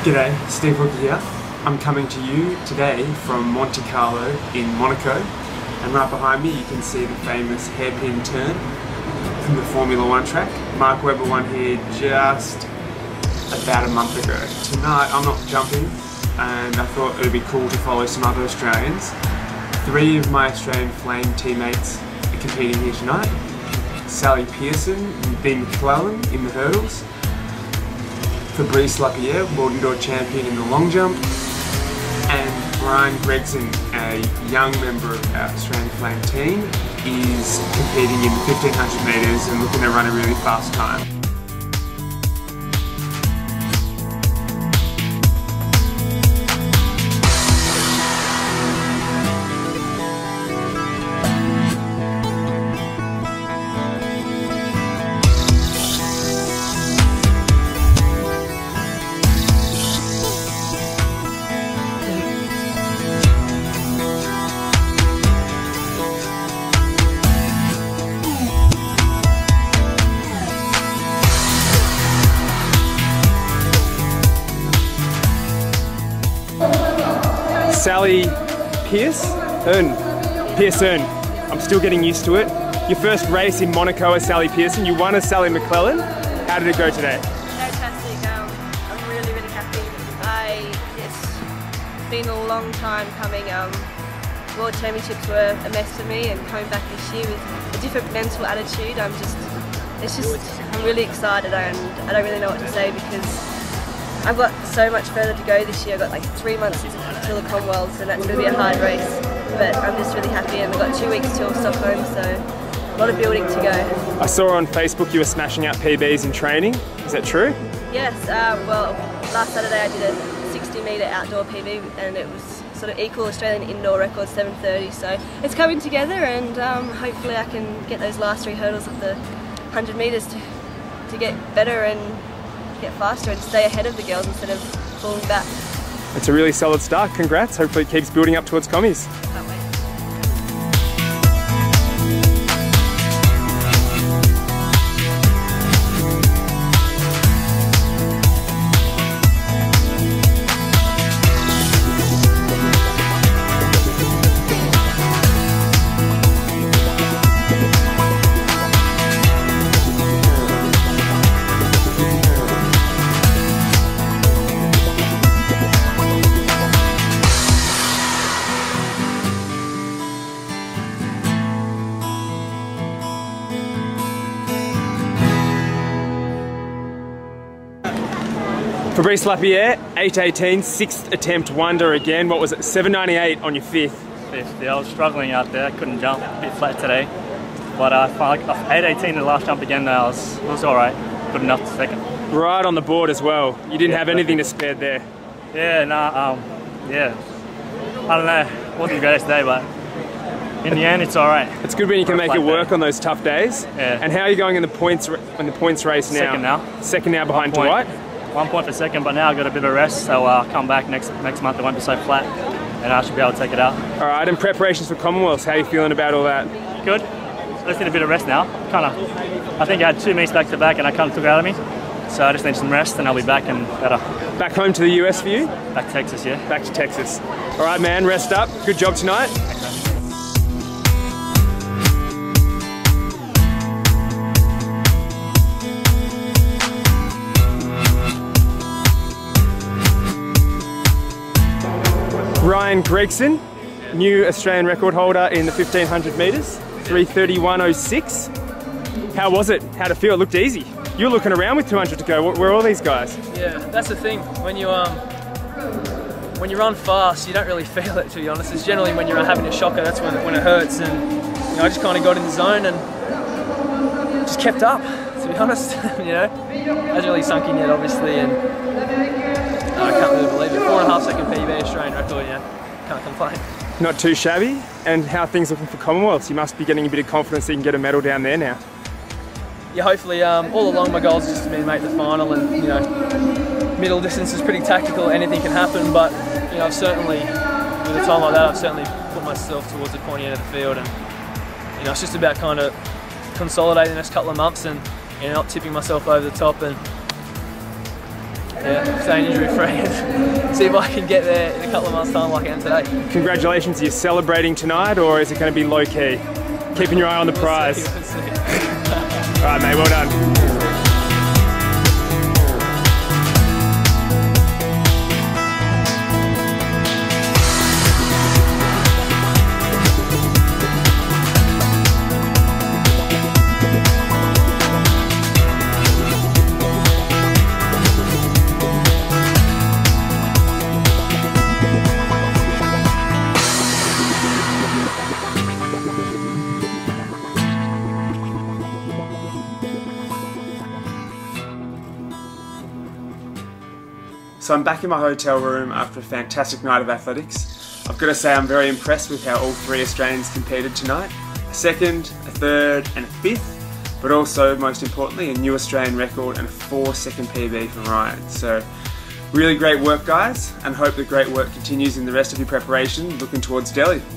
G'day, Steve Hooker here. I'm coming to you today from Monte Carlo in Monaco, and right behind me you can see the famous hairpin turn from the Formula 1 track. Mark Webber won here just about a month ago. Tonight I'm not jumping, and I thought it would be cool to follow some other Australians. 3 of my Australian Flame teammates are competing here tonight. Sally Pearson and Ben McClellan in the hurdles. Fabrice Lapierre, world indoor champion in the long jump, and Brian Gregson, a young member of our Australian Flame team, is competing in 1500 metres and looking to run a really fast time. Sally Pearson. I'm still getting used to it. Your first race in Monaco as Sally Pearson. You won as Sally McClellan. How did it go today? Fantastic. I'm really happy. It's been a long time coming. World Championships were a mess for me, and coming back this year with a different mental attitude, I'm really excited, and I don't really know what to say because I've got so much further to go this year. I've got like 3 months until the Commonwealth, and that's going to be a hard race. But I'm just really happy, and I've got 2 weeks till Stockholm, so a lot of building to go. I saw on Facebook you were smashing out PBs in training. Is that true? Yes, well, last Saturday I did a 60-metre outdoor PB, and it was sort of equal Australian indoor record, 7:30. So it's coming together, and hopefully I can get those last 3 hurdles of the 100 metres to get better and get faster and stay ahead of the girls instead of falling back. It's a really solid start. Congrats. Hopefully it keeps building up towards commies. Can't wait. Fabrice Lapierre, 8:18, 6th attempt wonder again. What was it, 7:98 on your 5th? Yeah, I was struggling out there, couldn't jump, a bit flat today. But 8:18 the last jump again, it was alright, good enough to second. Right on the board as well. You didn't have anything to spare there. Yeah, yeah. I don't know, it wasn't the greatest day, but in the end it's alright. It's good when you can make it work on those tough days. Yeah. And how are you going in the points race now? Second now. Second now behind Dwight? 1 point for second, but now I've got a bit of a rest, so I'll come back next month. It won't be so flat, and I should be able to take it out. All right, and preparations for Commonwealth, how are you feeling about all that? Good. I just need a bit of rest now. I think I had 2 meets back to back, and I kind of took it out of me. So I just need some rest, and I'll be back and better. Back home to the US for you? Back to Texas, yeah. Back to Texas. All right, man, rest up. Good job tonight. Brian Gregson, new Australian record holder in the 1500 metres, 3:31.06. How was it? How'd it feel? It looked easy. You were looking around with 200 to go. Where are all these guys? Yeah, that's the thing. When you run fast, you don't really feel it, to be honest. It's generally when you're having a shocker, that's when it hurts. And I just kind of got in the zone and just kept up, to be honest. Hasn't really sunk in yet, obviously, and I can't really believe it. 4.5 second PB Australian record, can't complain. Not too shabby. And how are things looking for Commonwealths? You must be getting a bit of confidence that you can get a medal down there now. Yeah, hopefully. All along my goal is just to make the final, and middle distance is pretty tactical. Anything can happen, but I've certainly, with a time like that, I've certainly put myself towards the pointy end of the field, and it's just about kind of consolidating the next couple of months and not tipping myself over the top and staying injury free and see if I can get there in a couple of months' time like I am today. Congratulations, are you celebrating tonight or is it going to be low key? Keeping your eye on the prize. We'll see. All right, mate, well done. So I'm back in my hotel room after a fantastic night of athletics. I've got to say I'm very impressed with how all 3 Australians competed tonight. A second, a third and a fifth, but also most importantly a new Australian record and a 4-second PB for Ryan. So really great work guys, and hope the great work continues in the rest of your preparation looking towards Delhi.